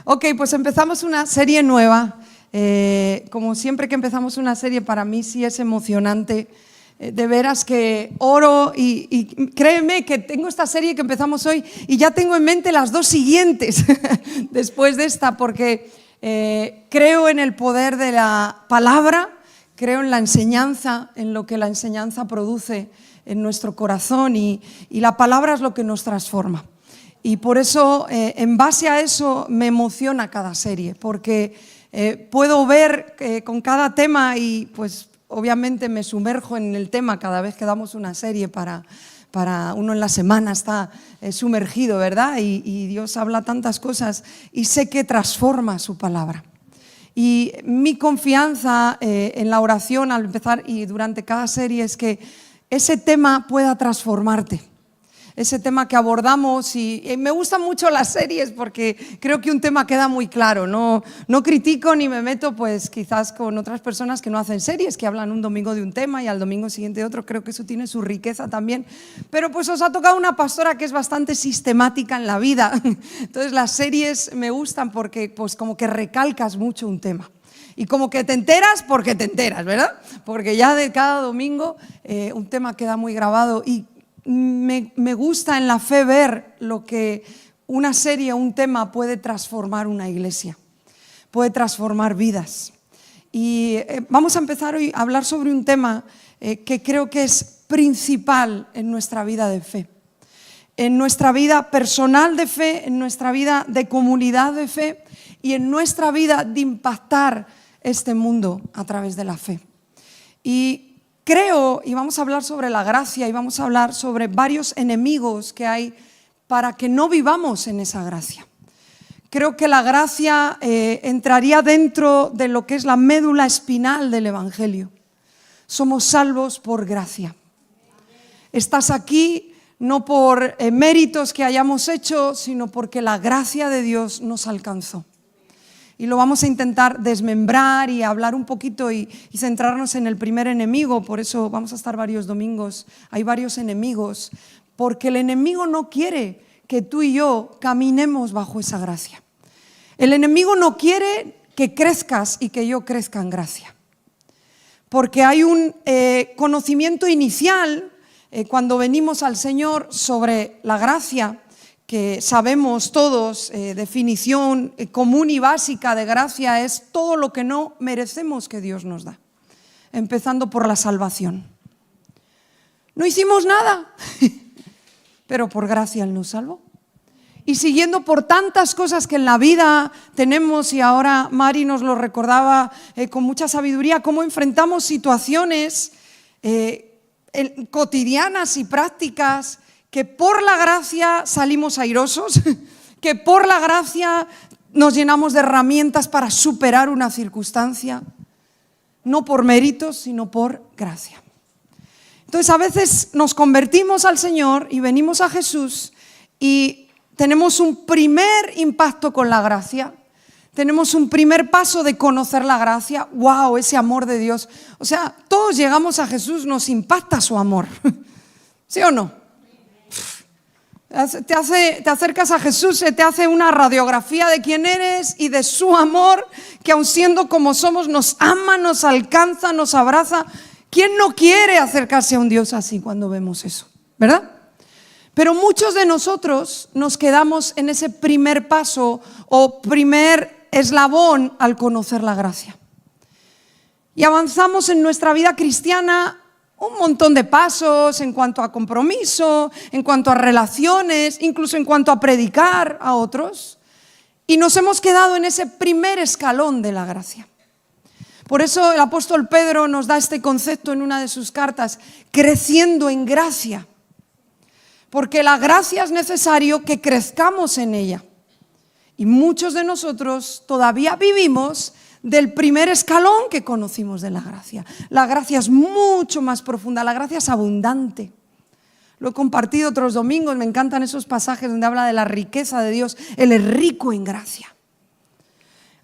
Ok, pues empezamos una serie nueva. Como siempre que empezamos una serie, para mí sí es emocionante. De veras que oro y créeme que tengo esta serie que empezamos hoy y ya tengo en mente las dos siguientes después de esta, porque creo en el poder de la palabra, creo en la enseñanza, en lo que la enseñanza produce en nuestro corazón y la palabra es lo que nos transforma. Y por eso, en base a eso, me emociona cada serie, porque puedo ver con cada tema y pues obviamente me sumerjo en el tema cada vez que damos una serie para uno en la semana está sumergido, ¿verdad? Y Dios habla tantas cosas y sé que transforma su palabra. Y mi confianza en la oración al empezar y durante cada serie es que ese tema pueda transformarte. Ese tema que abordamos y me gustan mucho las series porque creo que un tema queda muy claro. No critico ni me meto pues quizás con otras personas que no hacen series, que hablan un domingo de un tema y al domingo siguiente de otro. Creo que eso tiene su riqueza también. Pero pues os ha tocado una pastora que es bastante sistemática en la vida. Entonces las series me gustan porque pues como que recalcas mucho un tema. Y como que te enteras porque te enteras, ¿verdad? Porque ya de cada domingo un tema queda muy grabado y me gusta en la fe ver lo que una serie, un tema puede transformar una iglesia, puede transformar vidas. Y vamos a empezar hoy a hablar sobre un tema que creo que es principal en nuestra vida de fe, en nuestra vida personal de fe, en nuestra vida de comunidad de fe y en nuestra vida de impactar este mundo a través de la fe. Y creo, y vamos a hablar sobre la gracia y vamos a hablar sobre varios enemigos que hay para que no vivamos en esa gracia. Creo que la gracia entraría dentro de lo que es la médula espinal del Evangelio. Somos salvos por gracia. Estás aquí no por méritos que hayamos hecho, sino porque la gracia de Dios nos alcanzó. Y lo vamos a intentar desmembrar y hablar un poquito y centrarnos en el primer enemigo. Por eso vamos a estar varios domingos. Hay varios enemigos, porque el enemigo no quiere que tú y yo caminemos bajo esa gracia. El enemigo no quiere que crezcas y que yo crezca en gracia. Porque hay un conocimiento inicial cuando venimos al Señor sobre la gracia, que sabemos todos, definición común y básica de gracia es todo lo que no merecemos que Dios nos da, empezando por la salvación. No hicimos nada, pero por gracia Él nos salvó. Y siguiendo por tantas cosas que en la vida tenemos, y ahora Mari nos lo recordaba con mucha sabiduría, cómo enfrentamos situaciones cotidianas y prácticas que por la gracia salimos airosos, que por la gracia nos llenamos de herramientas para superar una circunstancia, no por méritos, sino por gracia. Entonces a veces nos convertimos al Señor y venimos a Jesús y tenemos un primer impacto con la gracia, tenemos un primer paso de conocer la gracia, wow, ese amor de Dios. O sea, todos llegamos a Jesús, nos impacta su amor, ¿sí o no? Te acercas a Jesús, se te hace una radiografía de quién eres y de su amor, que aun siendo como somos nos ama, nos alcanza, nos abraza. ¿Quién no quiere acercarse a un Dios así cuando vemos eso? ¿Verdad? Pero muchos de nosotros nos quedamos en ese primer paso o primer eslabón al conocer la gracia. Y avanzamos en nuestra vida cristiana un montón de pasos en cuanto a compromiso, en cuanto a relaciones, incluso en cuanto a predicar a otros. Y nos hemos quedado en ese primer escalón de la gracia. Por eso el apóstol Pedro nos da este concepto en una de sus cartas, creciendo en gracia. Porque la gracia es necesario que crezcamos en ella. Y muchos de nosotros todavía vivimos del primer escalón que conocimos de la gracia. La gracia es mucho más profunda, la gracia es abundante. Lo he compartido otros domingos, me encantan esos pasajes donde habla de la riqueza de Dios. Él es rico en gracia.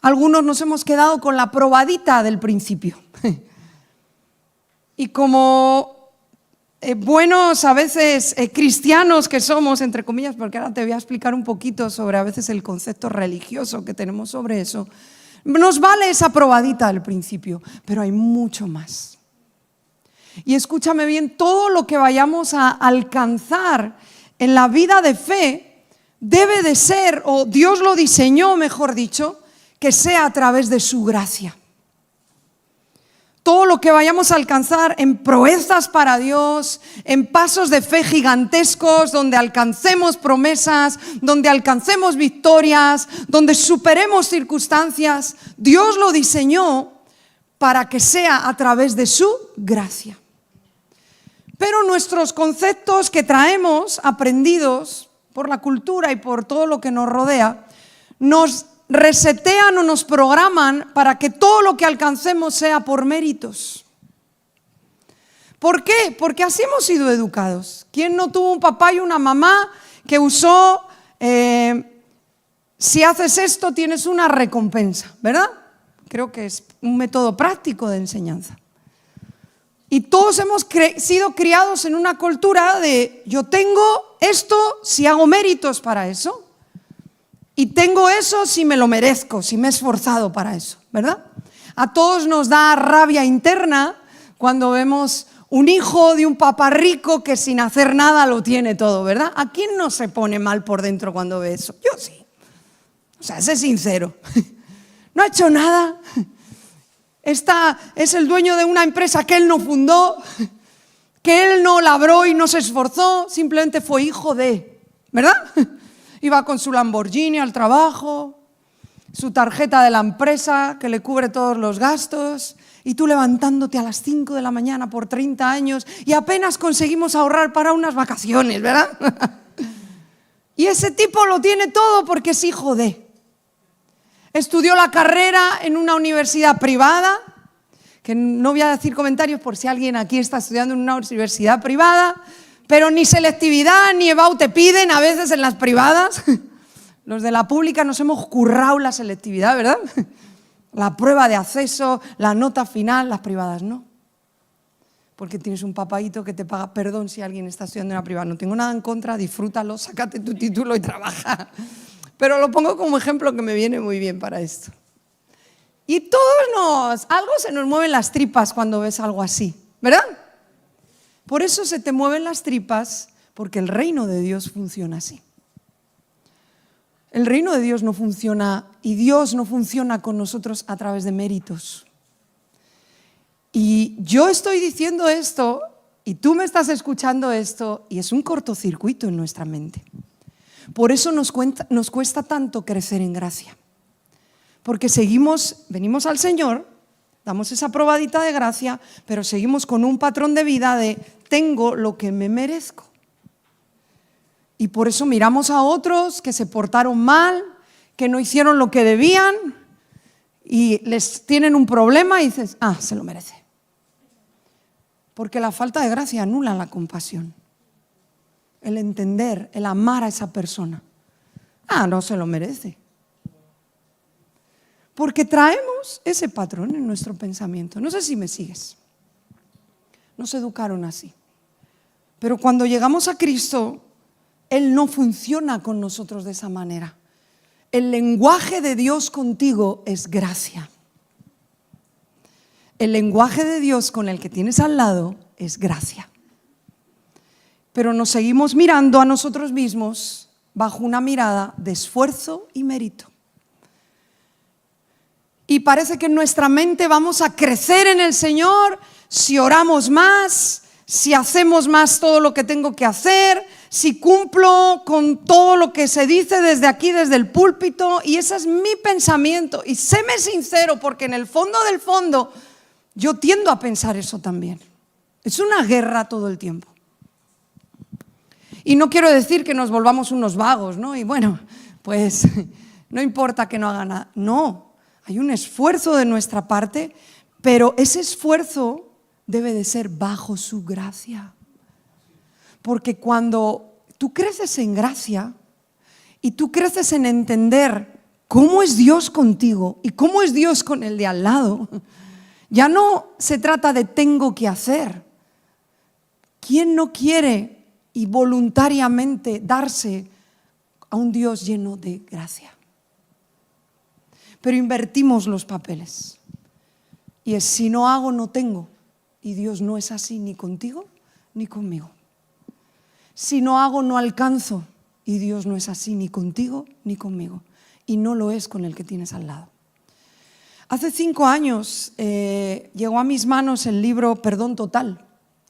Algunos nos hemos quedado con la probadita del principio. Y como buenos a veces cristianos que somos, entre comillas, porque ahora te voy a explicar un poquito sobre a veces el concepto religioso que tenemos sobre eso, nos vale esa probadita al principio, pero hay mucho más. Y escúchame bien, todo lo que vayamos a alcanzar en la vida de fe debe de ser, o Dios lo diseñó, mejor dicho, que sea a través de su gracia. Todo lo que vayamos a alcanzar en proezas para Dios, en pasos de fe gigantescos, donde alcancemos promesas, donde alcancemos victorias, donde superemos circunstancias, Dios lo diseñó para que sea a través de su gracia. Pero nuestros conceptos que traemos aprendidos por la cultura y por todo lo que nos rodea, nos resetean o nos programan para que todo lo que alcancemos sea por méritos. ¿Por qué? Porque así hemos sido educados. ¿Quién no tuvo un papá y una mamá que usó, si haces esto tienes una recompensa, ¿verdad? Creo que es un método práctico de enseñanza. Y todos hemos sido criados en una cultura de yo tengo esto si hago méritos para eso. Y tengo eso si me lo merezco, si me he esforzado para eso, ¿verdad? A todos nos da rabia interna cuando vemos un hijo de un papá rico que sin hacer nada lo tiene todo, ¿verdad? ¿A quién no se pone mal por dentro cuando ve eso? Yo sí. O sea, sé sincero. No ha hecho nada. Es el dueño de una empresa que él no fundó, que él no labró y no se esforzó, simplemente fue hijo de, ¿verdad? Iba con su Lamborghini al trabajo, su tarjeta de la empresa que le cubre todos los gastos, y tú levantándote a las 5 de la mañana por 30 años y apenas conseguimos ahorrar para unas vacaciones, ¿verdad? Y ese tipo lo tiene todo porque es hijo de. Estudió la carrera en una universidad privada, que no voy a decir comentarios por si alguien aquí está estudiando en una universidad privada, pero ni selectividad ni EBAU te piden a veces en las privadas. Los de la pública nos hemos currado la selectividad, ¿verdad? La prueba de acceso, la nota final, las privadas no. Porque tienes un papaíto que te paga, perdón si alguien está estudiando en una privada, no tengo nada en contra, disfrútalo, sácate tu título y trabaja. Pero lo pongo como ejemplo que me viene muy bien para esto. Y algo se nos mueven las tripas cuando ves algo así, ¿verdad? Por eso se te mueven las tripas, porque el reino de Dios funciona así. El reino de Dios no funciona, y Dios no funciona con nosotros a través de méritos. Y yo estoy diciendo esto, y tú me estás escuchando esto, y es un cortocircuito en nuestra mente. Por eso nos cuesta tanto crecer en gracia. Porque venimos al Señor, damos esa probadita de gracia, pero seguimos con un patrón de vida de tengo lo que me merezco. Y por eso miramos a otros que se portaron mal, que no hicieron lo que debían y les tienen un problema y dices, se lo merece. Porque la falta de gracia anula la compasión. El entender, el amar a esa persona. No se lo merece. Porque traemos ese patrón en nuestro pensamiento. No sé si me sigues. Nos educaron así. Pero cuando llegamos a Cristo, Él no funciona con nosotros de esa manera. El lenguaje de Dios contigo es gracia. El lenguaje de Dios con el que tienes al lado es gracia. Pero nos seguimos mirando a nosotros mismos bajo una mirada de esfuerzo y mérito. Y parece que en nuestra mente vamos a crecer en el Señor si oramos más, si hacemos más todo lo que tengo que hacer, si cumplo con todo lo que se dice desde aquí, desde el púlpito. Y ese es mi pensamiento. Y séme sincero, porque en el fondo del fondo yo tiendo a pensar eso también. Es una guerra todo el tiempo. Y no quiero decir que nos volvamos unos vagos, ¿no? Y bueno, pues no importa que no haga nada. No, hay un esfuerzo de nuestra parte, pero ese esfuerzo debe de ser bajo su gracia. Porque cuando tú creces en gracia y tú creces en entender cómo es Dios contigo y cómo es Dios con el de al lado, ya no se trata de tengo que hacer. ¿Quién no quiere y voluntariamente darse a un Dios lleno de gracia? Pero invertimos los papeles. Y es, si no hago, no tengo. Y Dios no es así ni contigo ni conmigo. Si no hago, no alcanzo. Y Dios no es así ni contigo ni conmigo. Y no lo es con el que tienes al lado. Hace 5 años llegó a mis manos el libro Perdón Total.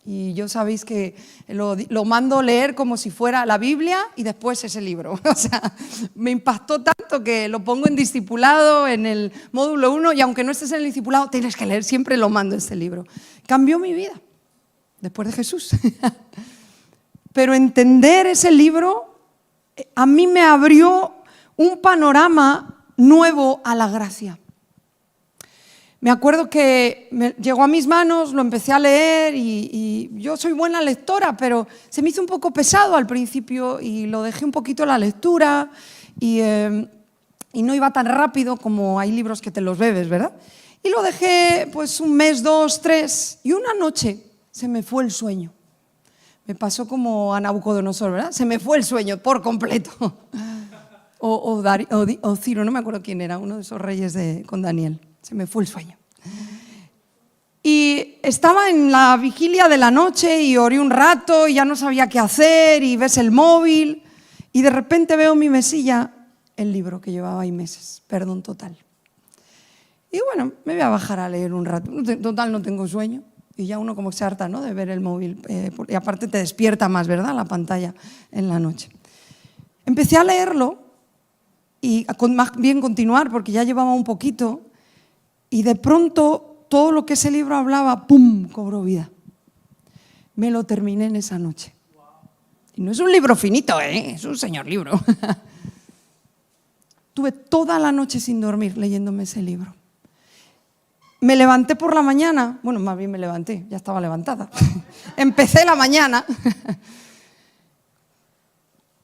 Y yo sabéis que lo mando leer como si fuera la Biblia y después ese libro. O sea, me impactó tanto que lo pongo en discipulado, en el módulo 1, y aunque no estés en el discipulado, tienes que leer, siempre lo mando este libro. Cambió mi vida, después de Jesús. Pero entender ese libro a mí me abrió un panorama nuevo a la gracia. Me acuerdo que llegó a mis manos, lo empecé a leer y yo soy buena lectora, pero se me hizo un poco pesado al principio y lo dejé un poquito la lectura y no iba tan rápido como hay libros que te los bebes, ¿verdad? Y lo dejé pues 1 mes, 2, 3 y una noche se me fue el sueño. Me pasó como a Nabucodonosor, ¿verdad? Se me fue el sueño por completo. O Ciro, no me acuerdo quién era, uno de esos reyes con Daniel. Se me fue el sueño. Y estaba en la vigilia de la noche y oré un rato y ya no sabía qué hacer y ves el móvil y de repente veo en mi mesilla el libro que llevaba ahí meses, Perdón Total. Y bueno, me voy a bajar a leer un rato. Total, no tengo sueño. Y ya uno como se harta, ¿no?, de ver el móvil. Y aparte te despierta más, ¿verdad?, la pantalla en la noche. Empecé a leerlo y más bien continuar porque ya llevaba un poquito. Y de pronto todo lo que ese libro hablaba, ¡pum!, cobró vida. Me lo terminé en esa noche. Y no es un libro finito, es un señor libro. Tuve toda la noche sin dormir leyéndome ese libro. Me levanté por la mañana, bueno, más bien me levanté, ya estaba levantada. Empecé la mañana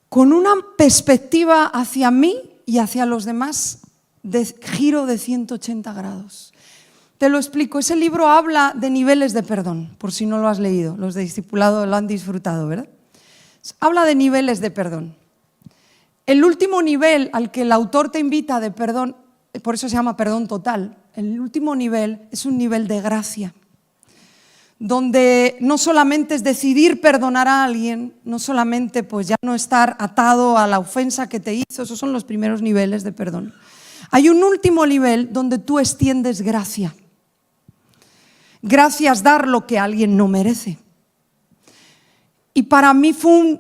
con una perspectiva hacia mí y hacia los demás de giro de 180 grados. Te lo explico, ese libro habla de niveles de perdón, por si no lo has leído, los de discipulado lo han disfrutado, ¿verdad? Habla de niveles de perdón. El último nivel al que el autor te invita de perdón, por eso se llama perdón total, el último nivel es un nivel de gracia, donde no solamente es decidir perdonar a alguien, no solamente pues ya no estar atado a la ofensa que te hizo, esos son los primeros niveles de perdón. Hay un último nivel donde tú extiendes gracia. Gracia es dar lo que alguien no merece. Y para mí fue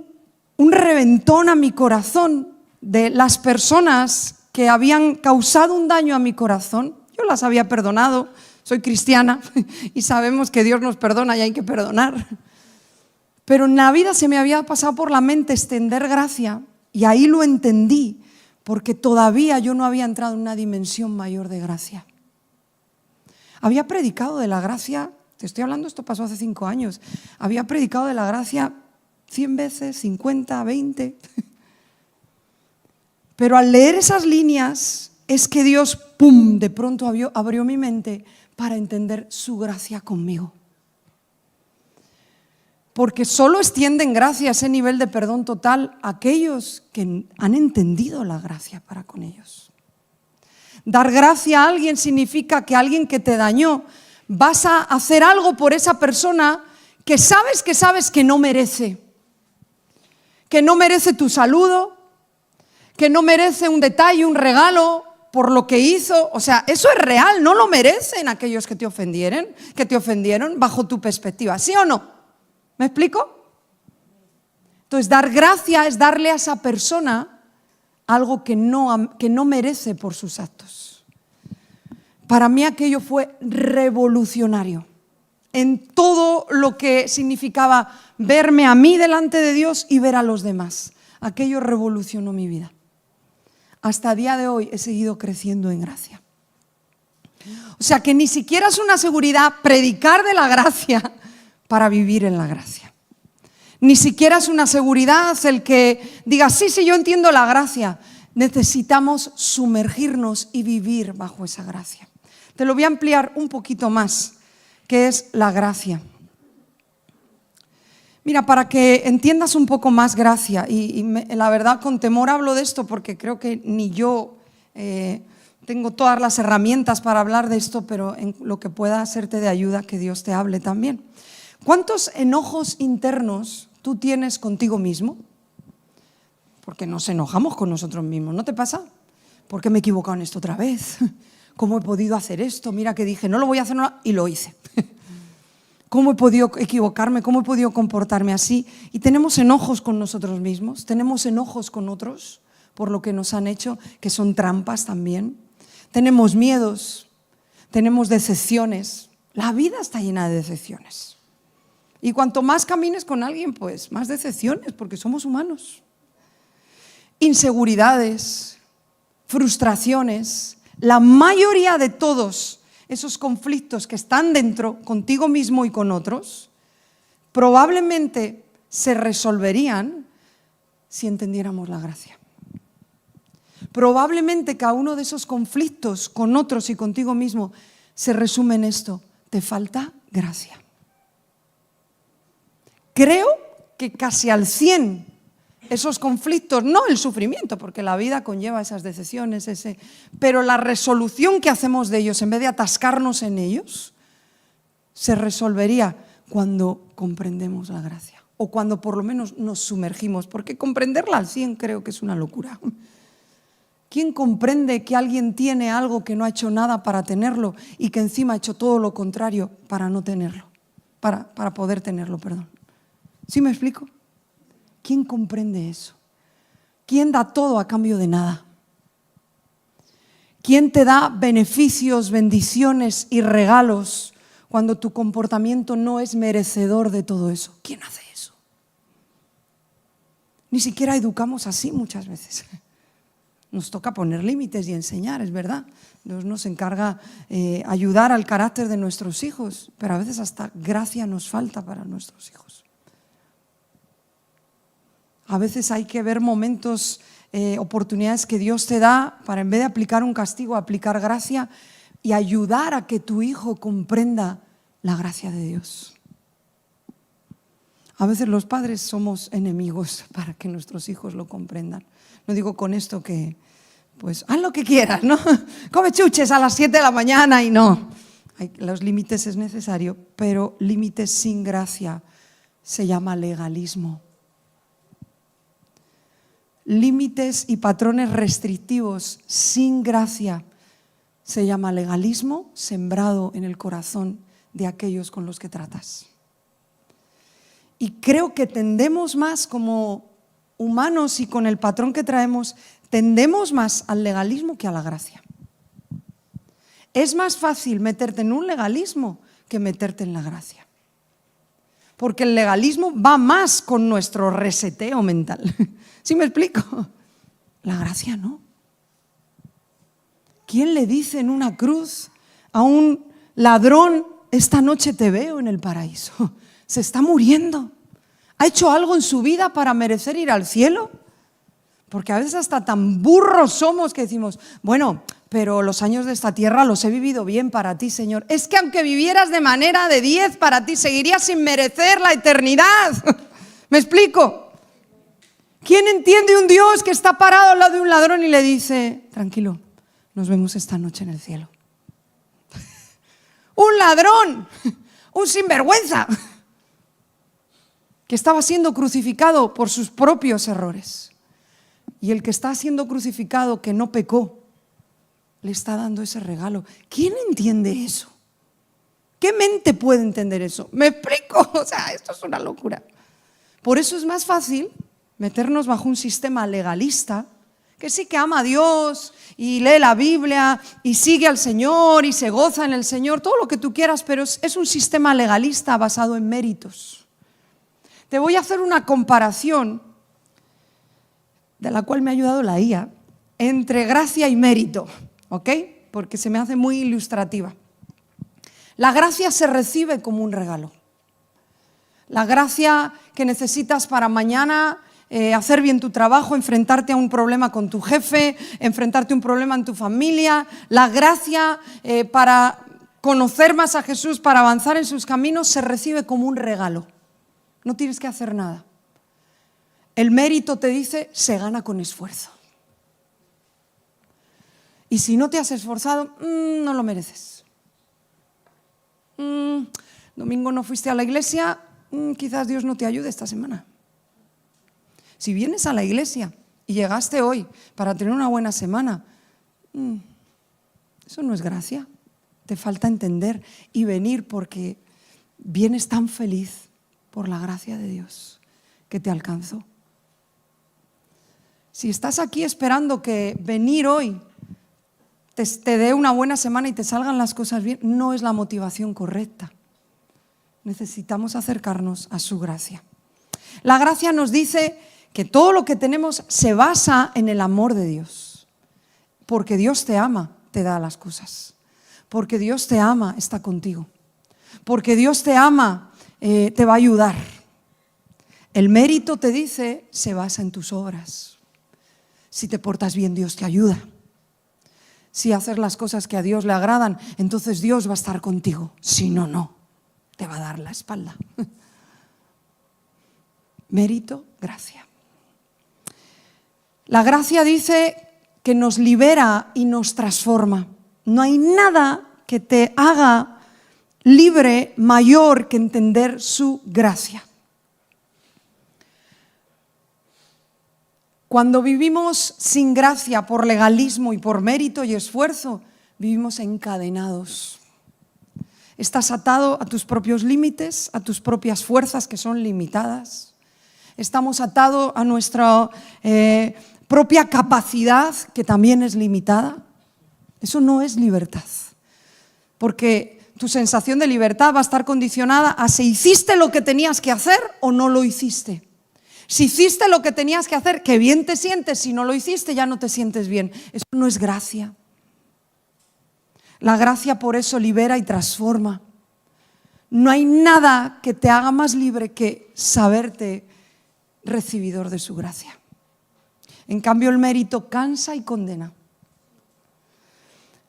un reventón a mi corazón de las personas que habían causado un daño a mi corazón. Yo las había perdonado, soy cristiana y sabemos que Dios nos perdona y hay que perdonar. Pero en la vida se me había pasado por la mente extender gracia y ahí lo entendí, porque todavía yo no había entrado en una dimensión mayor de gracia. Había predicado de la gracia, te estoy hablando, esto pasó hace 5 años, había predicado de la gracia 100 veces, 50, 20. Pero al leer esas líneas es que Dios, ¡pum!, de pronto abrió mi mente para entender su gracia conmigo. Porque solo extienden gracia, ese nivel de perdón total, a aquellos que han entendido la gracia para con ellos. Dar gracia a alguien significa que alguien que te dañó, vas a hacer algo por esa persona que sabes que no merece. Que no merece tu saludo, que no merece un detalle, un regalo por lo que hizo. O sea, eso es real, no lo merecen aquellos que te ofendieron bajo tu perspectiva, ¿sí o no? ¿Me explico? Entonces, dar gracia es darle a esa persona algo que no merece por sus actos. Para mí aquello fue revolucionario en todo lo que significaba verme a mí delante de Dios y ver a los demás. Aquello revolucionó mi vida. Hasta el día de hoy he seguido creciendo en gracia. O sea que ni siquiera es una seguridad predicar de la gracia para vivir en la gracia. Ni siquiera es una seguridad el que diga, sí, yo entiendo la gracia. Necesitamos sumergirnos y vivir bajo esa gracia. Te lo voy a ampliar un poquito más, que es la gracia. Mira, para que entiendas un poco más gracia, la verdad con temor hablo de esto porque creo que ni yo tengo todas las herramientas para hablar de esto, pero en lo que pueda hacerte de ayuda, que Dios te hable también. ¿Cuántos enojos internos tú tienes contigo mismo? Porque nos enojamos con nosotros mismos, ¿no te pasa? ¿Por qué me he equivocado en esto otra vez? ¿Cómo he podido hacer esto? Mira que dije, no lo voy a hacer y lo hice. ¿Cómo he podido equivocarme? ¿Cómo he podido comportarme así? Y tenemos enojos con nosotros mismos, tenemos enojos con otros por lo que nos han hecho, que son trampas también. Tenemos miedos, tenemos decepciones. La vida está llena de decepciones. Y cuanto más camines con alguien, pues más decepciones, porque somos humanos. Inseguridades, frustraciones, la mayoría de todos esos conflictos que están dentro, contigo mismo y con otros, probablemente se resolverían si entendiéramos la gracia. Probablemente cada uno de esos conflictos con otros y contigo mismo se resume en esto: te falta gracia. Creo que casi al 100 esos conflictos, no el sufrimiento, porque la vida conlleva esas decepciones, pero la resolución que hacemos de ellos, en vez de atascarnos en ellos, se resolvería cuando comprendemos la gracia, o cuando por lo menos nos sumergimos, porque comprenderla al 100 creo que es una locura. ¿Quién comprende que alguien tiene algo que no ha hecho nada para tenerlo y que encima ha hecho todo lo contrario para no tenerlo, para poder tenerlo, perdón? ¿Sí me explico? ¿Quién comprende eso? ¿Quién da todo a cambio de nada? ¿Quién te da beneficios, bendiciones y regalos cuando tu comportamiento no es merecedor de todo eso? ¿Quién hace eso? Ni siquiera educamos así muchas veces. Nos toca poner límites y enseñar, es verdad. Dios nos encarga ayudar al carácter de nuestros hijos, pero a veces hasta gracia nos falta para nuestros hijos. A veces hay que ver momentos, oportunidades que Dios te da para, en vez de aplicar un castigo, aplicar gracia y ayudar a que tu hijo comprenda la gracia de Dios. A veces los padres somos enemigos para que nuestros hijos lo comprendan. No digo con esto que, pues, haz lo que quieras, ¿no? Come chuches a las 7 de la mañana y no. Los límites es necesario, pero límites sin gracia se llama legalismo. Límites y patrones restrictivos sin gracia se llama legalismo sembrado en el corazón de aquellos con los que tratas. Y creo que tendemos más como humanos y con el patrón que traemos, tendemos más al legalismo que a la gracia. Es más fácil meterte en un legalismo que meterte en la gracia. Porque el legalismo va más con nuestro reseteo mental. ¿Sí me explico? La gracia no. ¿Quién le dice en una cruz a un ladrón: esta noche te veo en el paraíso? Se está muriendo. ¿Ha hecho algo en su vida para merecer ir al cielo? Porque a veces hasta tan burros somos que decimos: bueno, pero los años de esta tierra los he vivido bien para ti, Señor. Es que aunque vivieras de manera de 10 para ti, seguirías sin merecer la eternidad. ¿Me explico? ¿Quién entiende un Dios que está parado al lado de un ladrón y le dice: tranquilo, nos vemos esta noche en el cielo? Un ladrón, un sinvergüenza, que estaba siendo crucificado por sus propios errores. Y el que está siendo crucificado, que no pecó, le está dando ese regalo. ¿Quién entiende eso? ¿Qué mente puede entender eso? ¿Me explico? O sea, esto es una locura. Por eso es más fácil meternos bajo un sistema legalista, que sí que ama a Dios y lee la Biblia y sigue al Señor y se goza en el Señor, todo lo que tú quieras, pero es un sistema legalista basado en méritos. Te voy a hacer una comparación, de la cual me ha ayudado la IA, entre gracia y mérito, ¿ok? Porque se me hace muy ilustrativa. La gracia se recibe como un regalo. La gracia que necesitas para mañana hacer bien tu trabajo, enfrentarte a un problema con tu jefe, enfrentarte a un problema en tu familia, la gracia para conocer más a Jesús, para avanzar en sus caminos, se recibe como un regalo. no tienes que hacer nada. El mérito, te dice, se gana con esfuerzo. Y si no te has esforzado, no lo mereces. Domingo no fuiste a la iglesia, quizás Dios no te ayude esta semana. Si vienes a la iglesia y llegaste hoy para tener una buena semana, eso no es gracia. Te falta entender y venir porque vienes tan feliz por la gracia de Dios que te alcanzó. Si estás aquí esperando que venir hoy te dé una buena semana y te salgan las cosas bien, no es la motivación correcta. Necesitamos acercarnos a su gracia. La gracia nos dice que todo lo que tenemos se basa en el amor de Dios. Porque Dios te ama, te da las cosas. Porque Dios te ama, está contigo. Porque Dios te ama, te va a ayudar. El mérito, te dice, se basa en tus obras. Si te portas bien, Dios te ayuda. Si haces las cosas que a Dios le agradan, entonces Dios va a estar contigo. Si no, no, te va a dar la espalda. Mérito, gracia. La gracia dice que nos libera y nos transforma. No hay nada que te haga libre mayor que entender su gracia. Cuando vivimos sin gracia por legalismo y por mérito y esfuerzo, vivimos encadenados. Estás atado a tus propios límites, a tus propias fuerzas que son limitadas. Estamos atados a nuestra propia capacidad que también es limitada. Eso no es libertad, porque tu sensación de libertad va a estar condicionada a si hiciste lo que tenías que hacer o no lo hiciste. Si hiciste lo que tenías que hacer, qué bien te sientes. Si no lo hiciste, ya no te sientes bien. Eso no es gracia. La gracia por eso libera y transforma. No hay nada que te haga más libre que saberte recibidor de su gracia. En cambio, el mérito cansa y condena.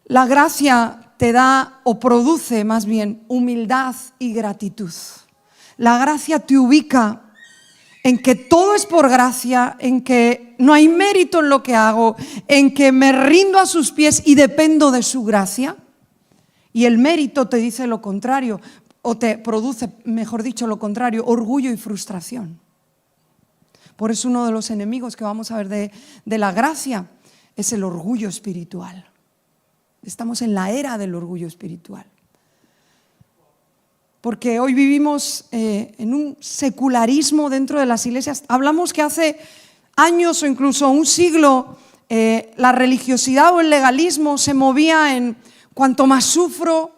La gracia te da o produce más bien humildad y gratitud. La gracia te ubica en que todo es por gracia, en que no hay mérito en lo que hago, en que me rindo a sus pies y dependo de su gracia. Y el mérito te dice lo contrario, o te produce, mejor dicho, lo contrario, orgullo y frustración. Por eso uno de los enemigos que vamos a ver de la gracia es el orgullo espiritual. Estamos en la era del orgullo espiritual. Porque hoy vivimos en un secularismo dentro de las iglesias. Hablamos que hace años o incluso un siglo la religiosidad o el legalismo se movía en cuanto más sufro,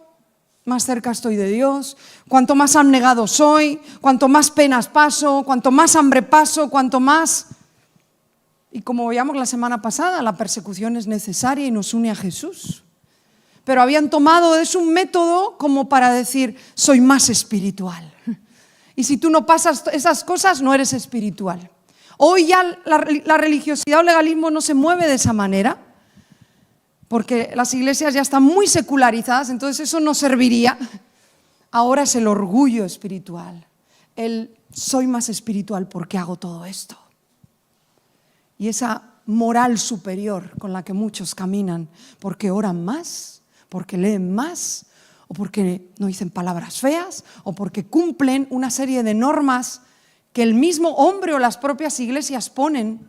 más cerca estoy de Dios, cuanto más abnegado soy, cuanto más penas paso, cuanto más hambre paso, cuanto más... Y como veíamos la semana pasada, la persecución es necesaria y nos une a Jesús. Pero habían tomado eso un método como para decir, soy más espiritual. Y si tú no pasas esas cosas, no eres espiritual. Hoy ya la religiosidad o legalismo no se mueve de esa manera, porque las iglesias ya están muy secularizadas, entonces eso no serviría. Ahora es el orgullo espiritual, el soy más espiritual porque hago todo esto. Y esa moral superior con la que muchos caminan, porque oran más, porque leen más, o porque no dicen palabras feas, o porque cumplen una serie de normas que el mismo hombre o las propias iglesias ponen,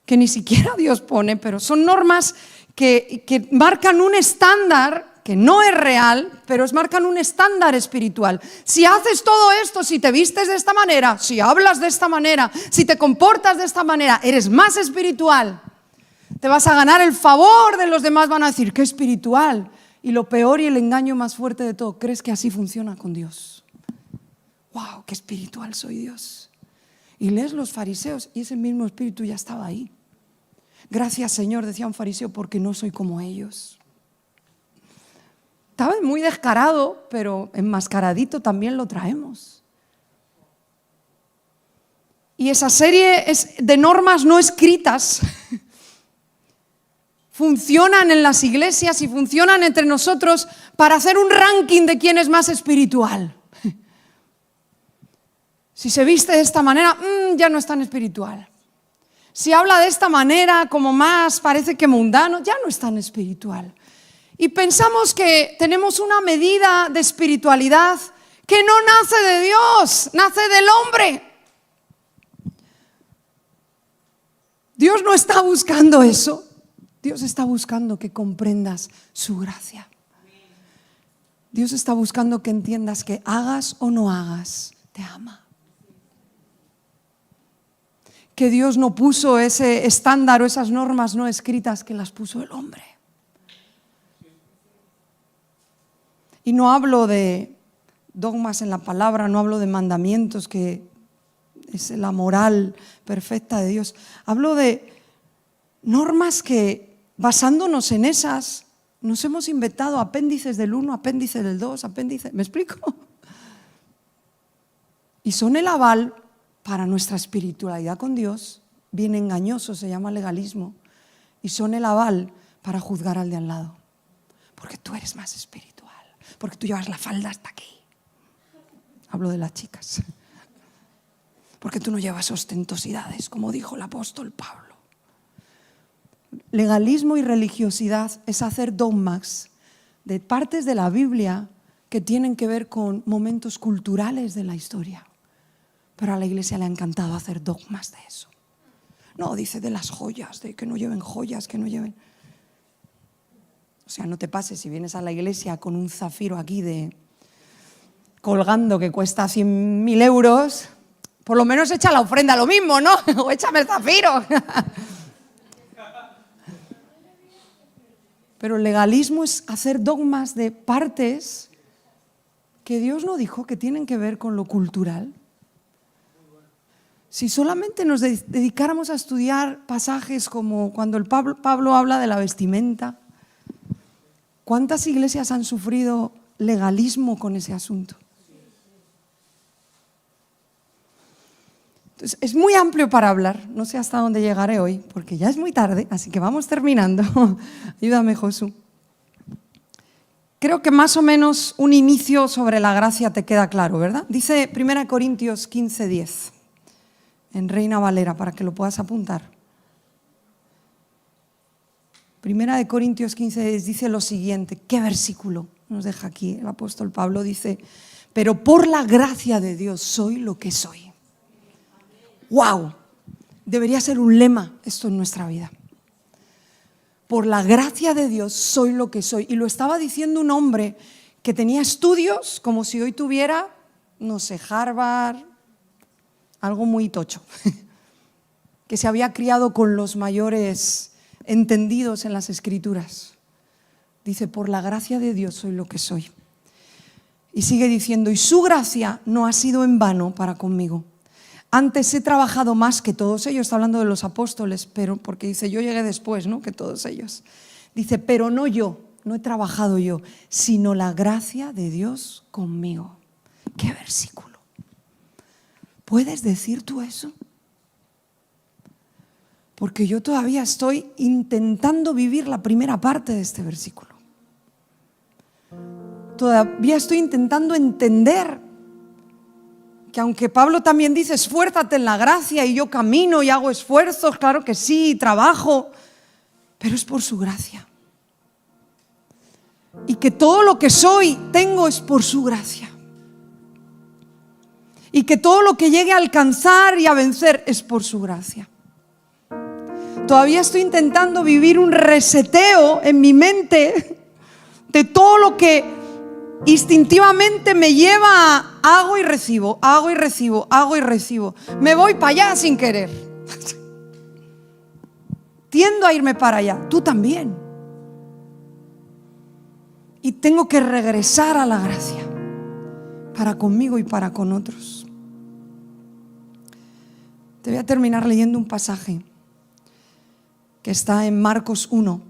que ni siquiera Dios pone, pero son normas que marcan un estándar que no es real, pero marcan un estándar espiritual. Si haces todo esto, si te vistes de esta manera, si hablas de esta manera, si te comportas de esta manera, eres más espiritual. Te vas a ganar el favor de los demás, van a decir, qué espiritual. Y lo peor y el engaño más fuerte de todo, crees que así funciona con Dios. ¡Wow! ¡Qué espiritual soy Dios! Y lees los fariseos y ese mismo espíritu ya estaba ahí. Gracias, Señor, decía un fariseo, porque no soy como ellos. Estaba muy descarado, pero enmascaradito también lo traemos. Y esa serie de normas no escritas funcionan en las iglesias y funcionan entre nosotros para hacer un ranking de quién es más espiritual. Si se viste de esta manera, ya no es tan espiritual. Si habla de esta manera, como más parece que mundano, ya no es tan espiritual. Y pensamos que tenemos una medida de espiritualidad que no nace de Dios, nace del hombre. Dios no está buscando eso. Dios está buscando que comprendas su gracia. Dios está buscando que entiendas que hagas o no hagas, te ama. Que Dios no puso ese estándar o esas normas no escritas, que las puso el hombre. Y no hablo de dogmas en la palabra, no hablo de mandamientos, que es la moral perfecta de Dios. Hablo de normas que, basándonos en esas, nos hemos inventado apéndices del 1, apéndice del 2, apéndice... ¿Me explico? Y son el aval para nuestra espiritualidad con Dios, bien engañoso, se llama legalismo, y son el aval para juzgar al de al lado. Porque tú eres más espiritual, porque tú llevas la falda hasta aquí. Hablo de las chicas. Porque tú no llevas ostentosidades, como dijo el apóstol Pablo. Legalismo y religiosidad es hacer dogmas de partes de la Biblia que tienen que ver con momentos culturales de la historia. Pero a la iglesia le ha encantado hacer dogmas de eso. No, dice de las joyas, de que no lleven joyas, que no lleven... O sea, no te pases si vienes a la iglesia con un zafiro aquí de colgando que cuesta 100.000 euros, por lo menos echa la ofrenda lo mismo, ¿no? O échame el zafiro. Pero el legalismo es hacer dogmas de partes que Dios no dijo que tienen que ver con lo cultural. Si solamente nos dedicáramos a estudiar pasajes como cuando el Pablo habla de la vestimenta, ¿cuántas iglesias han sufrido legalismo con ese asunto? Entonces, es muy amplio para hablar, no sé hasta dónde llegaré hoy, porque ya es muy tarde, así que vamos terminando. Ayúdame, Josu. Creo que más o menos un inicio sobre la gracia te queda claro, ¿verdad? Dice 1 Corintios 15:10, en Reina Valera, para que lo puedas apuntar. 1 Corintios 15:10 dice lo siguiente, ¿qué versículo nos deja aquí el apóstol Pablo? Dice, pero por la gracia de Dios soy lo que soy. ¡Wow! Debería ser un lema esto en nuestra vida. Por la gracia de Dios soy lo que soy. Y lo estaba diciendo un hombre que tenía estudios como si hoy tuviera, no sé, Harvard, algo muy tocho, que se había criado con los mayores entendidos en las Escrituras. Dice, por la gracia de Dios soy lo que soy. Y sigue diciendo, y su gracia no ha sido en vano para conmigo. Antes he trabajado más que todos ellos, está hablando de los apóstoles, pero porque dice, yo llegué después, ¿no?, que todos ellos. Dice, pero no yo, no he trabajado yo, sino la gracia de Dios conmigo. ¿Qué versículo? ¿Puedes decir tú eso? Porque yo todavía estoy intentando vivir la primera parte de este versículo. Todavía estoy intentando entender que aunque Pablo también dice, esfuérzate en la gracia, y yo camino y hago esfuerzos, claro que sí, trabajo, pero es por su gracia. Y que todo lo que soy, tengo es por su gracia. Y que todo lo que llegue a alcanzar y a vencer es por su gracia. Todavía estoy intentando vivir un reseteo en mi mente de todo lo que instintivamente me lleva a hago y recibo, hago y recibo, hago y recibo. Me voy para allá sin querer. Tiendo a irme para allá, tú también. Y tengo que regresar a la gracia para conmigo y para con otros. Te voy a terminar leyendo un pasaje que está en Marcos 1,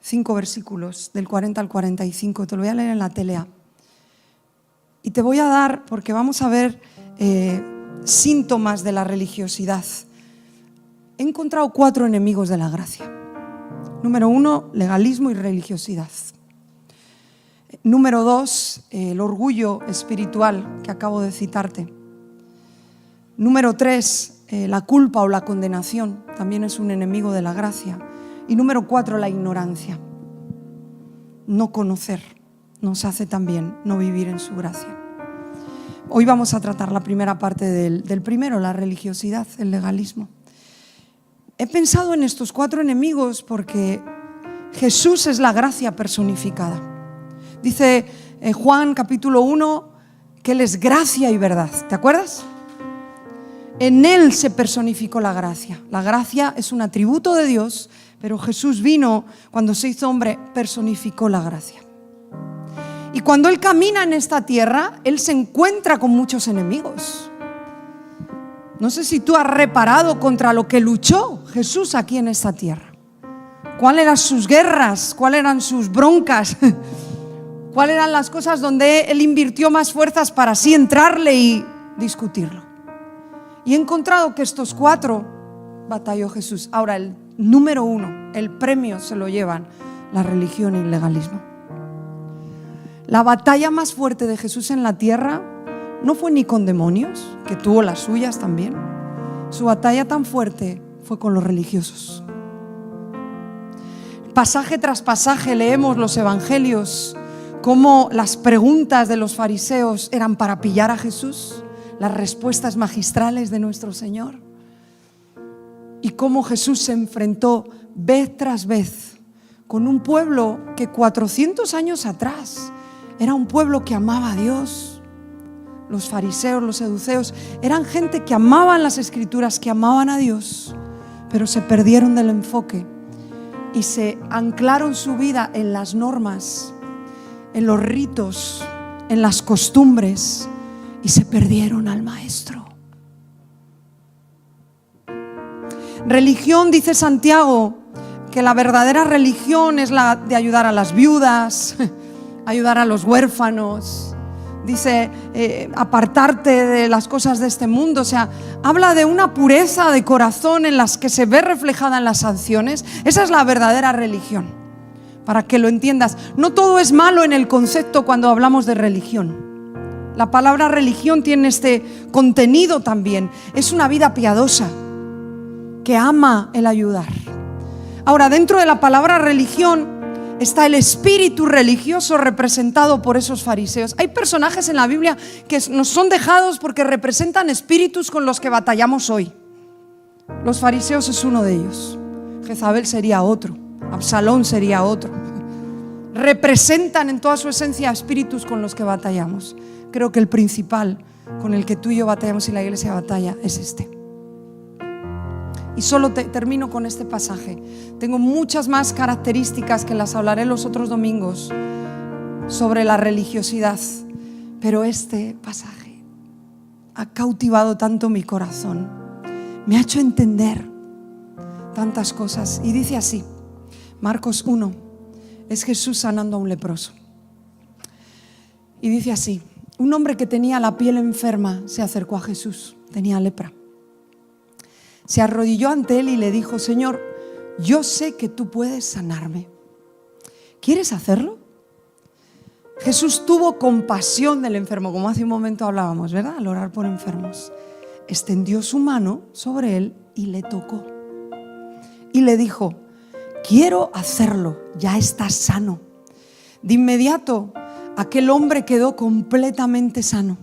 5 versículos, del 40 al 45. Te lo voy a leer en la telea. Y te voy a dar, porque vamos a ver síntomas de la religiosidad. He encontrado 4 enemigos de la gracia. Número 1, legalismo y religiosidad. Número 2, el orgullo espiritual que acabo de citarte. Número 3, la culpa o la condenación también es un enemigo de la gracia. Y número 4, la ignorancia. No conocer nos hace también no vivir en su gracia. Hoy vamos a tratar la primera parte del primero, la religiosidad, el legalismo. He pensado en estos 4 enemigos porque Jesús es la gracia personificada. Dice Juan capítulo 1 que Él es gracia y verdad. ¿Te acuerdas? En Él se personificó la gracia. La gracia es un atributo de Dios, pero Jesús vino, cuando se hizo hombre, personificó la gracia. Y cuando Él camina en esta tierra, Él se encuentra con muchos enemigos. No sé si tú has reparado contra lo que luchó Jesús aquí en esta tierra. ¿Cuáles eran sus guerras? ¿Cuáles eran sus broncas? ¿Cuáles eran las cosas donde Él invirtió más fuerzas para así entrarle y discutirlo? Y he encontrado que estos 4 batalló Jesús. Ahora, el número 1, el premio se lo llevan la religión y el legalismo. La batalla más fuerte de Jesús en la tierra no fue ni con demonios, que tuvo las suyas también. Su batalla tan fuerte fue con los religiosos. Pasaje tras pasaje leemos los evangelios, cómo las preguntas de los fariseos eran para pillar a Jesús, las respuestas magistrales de nuestro Señor, y cómo Jesús se enfrentó vez tras vez con un pueblo que 400 años atrás era un pueblo que amaba a Dios. Los fariseos, los saduceos, eran gente que amaban las Escrituras, que amaban a Dios, pero se perdieron del enfoque y se anclaron su vida en las normas, en los ritos, en las costumbres, y se perdieron al Maestro. Religión, dice Santiago, que la verdadera religión es la de ayudar a las viudas, ayudar a los huérfanos. Dice, apartarte de las cosas de este mundo. O sea, habla de una pureza de corazón en las que se ve reflejada en las acciones. Esa es la verdadera religión, para que lo entiendas. No todo es malo en el concepto cuando hablamos de religión. La palabra religión tiene este contenido también. Es una vida piadosa que ama el ayudar. Ahora, dentro de la palabra religión está el espíritu religioso representado por esos fariseos. Hay personajes en la Biblia que nos son dejados porque representan espíritus con los que batallamos hoy. Los fariseos es uno de ellos. Jezabel sería otro. Absalón sería otro. Representan en toda su esencia espíritus con los que batallamos. Creo que el principal con el que tú y yo batallamos y la iglesia batalla es este. Y solo termino con este pasaje. Tengo muchas más características que las hablaré los otros domingos sobre la religiosidad, pero este pasaje ha cautivado tanto mi corazón, me ha hecho entender tantas cosas. Y dice así, Marcos 1, es Jesús sanando a un leproso. Y dice así: un hombre que tenía la piel enferma se acercó a Jesús, tenía lepra. Se arrodilló ante él y le dijo: Señor, yo sé que tú puedes sanarme. ¿Quieres hacerlo? Jesús tuvo compasión del enfermo, como hace un momento hablábamos, ¿verdad? Al orar por enfermos. Extendió su mano sobre él y le tocó. Y le dijo: quiero hacerlo, ya estás sano. De inmediato, aquel hombre quedó completamente sano.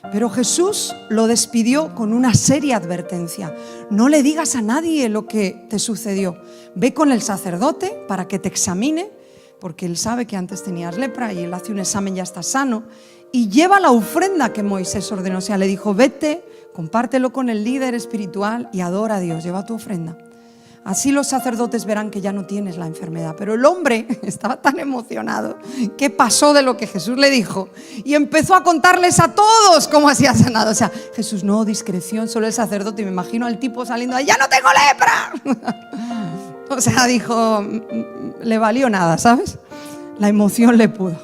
Pero Jesús lo despidió con una seria advertencia: no le digas a nadie lo que te sucedió. Ve con el sacerdote para que te examine, porque él sabe que antes tenías lepra y él hace un examen, ya estás sano. Y lleva la ofrenda que Moisés ordenó. O sea, le dijo: vete, compártelo con el líder espiritual y adora a Dios, lleva tu ofrenda. Así los sacerdotes verán que ya no tienes la enfermedad. Pero el hombre estaba tan emocionado que pasó de lo que Jesús le dijo y empezó a contarles a todos cómo hacía sanado. O sea, Jesús, no, discreción, solo el sacerdote. Y me imagino al tipo saliendo de: ¡ya no tengo lepra! O sea, dijo, le valió nada, ¿sabes? La emoción le pudo.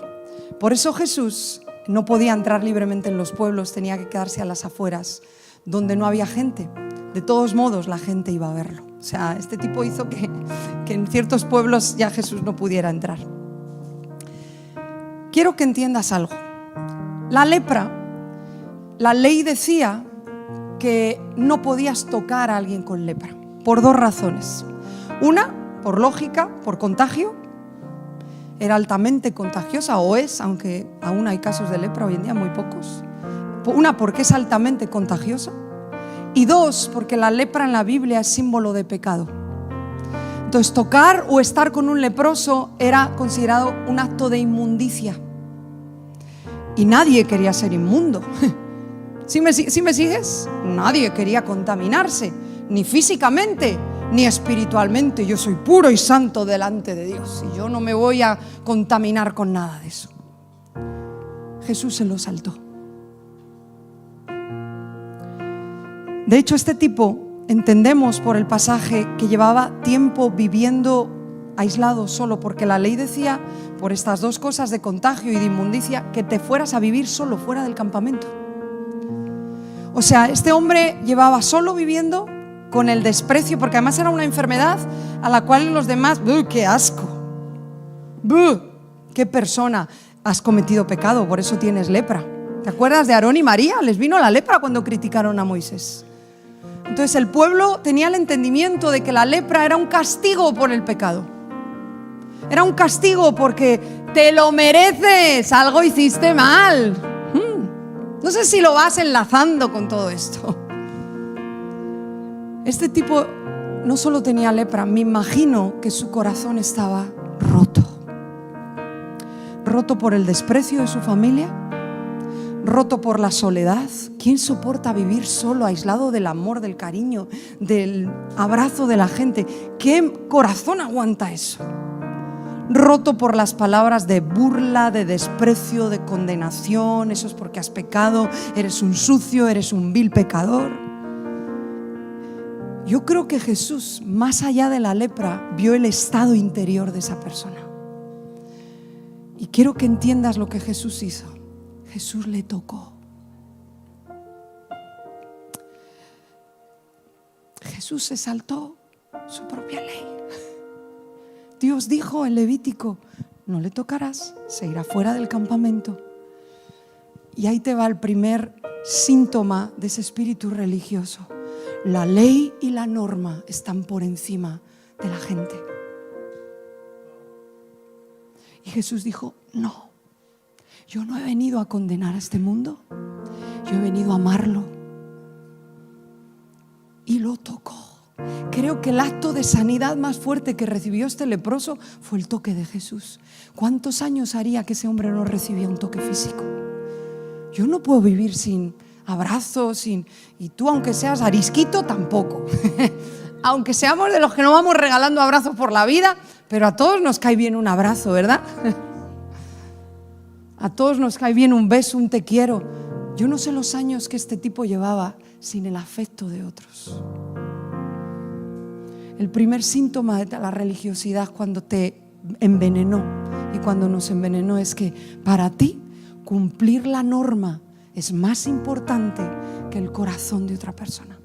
Por eso Jesús no podía entrar libremente en los pueblos, tenía que quedarse a las afueras, donde no había gente. De todos modos, la gente iba a verlo. O sea, este tipo hizo que en ciertos pueblos ya Jesús no pudiera entrar. Quiero que entiendas algo. La lepra, la ley decía porque no podías tocar a alguien con lepra, por dos razones. Una, por lógica, por contagio. Era altamente contagiosa, o es, aunque aún hay casos de lepra hoy en día, muy pocos. Una, porque es altamente contagiosa. Y dos, porque la lepra en la Biblia es símbolo de pecado. Entonces, tocar o estar con un leproso era considerado un acto de inmundicia. Y nadie quería ser inmundo. ¿Sí me sigues? Nadie quería contaminarse, ni físicamente, ni espiritualmente. Yo soy puro y santo delante de Dios y yo no me voy a contaminar con nada de eso. Jesús se lo saltó. De hecho, este tipo, entendemos por el pasaje que llevaba tiempo viviendo aislado, solo, porque la ley decía, por estas dos cosas de contagio y de inmundicia, que te fueras a vivir solo fuera del campamento. O sea, este hombre llevaba solo viviendo con el desprecio, porque además era una enfermedad a la cual los demás, ¡qué asco! ¡Qué persona! Has cometido pecado, por eso tienes lepra. ¿Te acuerdas de Aarón y María? Les vino la lepra cuando criticaron a Moisés. Entonces el pueblo tenía el entendimiento de que la lepra era un castigo por el pecado. Era un castigo porque te lo mereces, algo hiciste mal. No sé si lo vas enlazando con todo esto. Este tipo no solo tenía lepra, me imagino que su corazón estaba roto. Roto por el desprecio de su familia, roto por la soledad. ¿Quién soporta vivir solo, aislado del amor, del cariño, del abrazo de la gente? ¿Qué corazón aguanta eso? Roto por las palabras de burla, de desprecio, de condenación. Eso es porque has pecado, eres un sucio, eres un vil pecador. Yo creo que Jesús, más allá de la lepra, vio el estado interior de esa persona. Y quiero que entiendas lo que Jesús hizo. Jesús le tocó. Jesús se saltó su propia ley. Dios dijo en Levítico, no le tocarás, se irá fuera del campamento. Y ahí te va el primer síntoma de ese espíritu religioso. La ley y la norma están por encima de la gente. Y Jesús dijo, no, yo no he venido a condenar a este mundo, yo he venido a amarlo. Y lo tocó. Creo que el acto de sanidad más fuerte que recibió este leproso fue el toque de Jesús. ¿Cuántos años haría que ese hombre no recibía un toque físico? Yo no puedo vivir sin abrazos, y tú, aunque seas arisquito, tampoco. Aunque seamos de los que no vamos regalando abrazos por la vida, pero a todos nos cae bien un abrazo, ¿verdad? A todos nos cae bien un beso, un te quiero. Yo no sé los años que este tipo llevaba sin el afecto de otros. El primer síntoma de la religiosidad cuando te envenenó y cuando nos envenenó es que para ti cumplir la norma es más importante que el corazón de otra persona.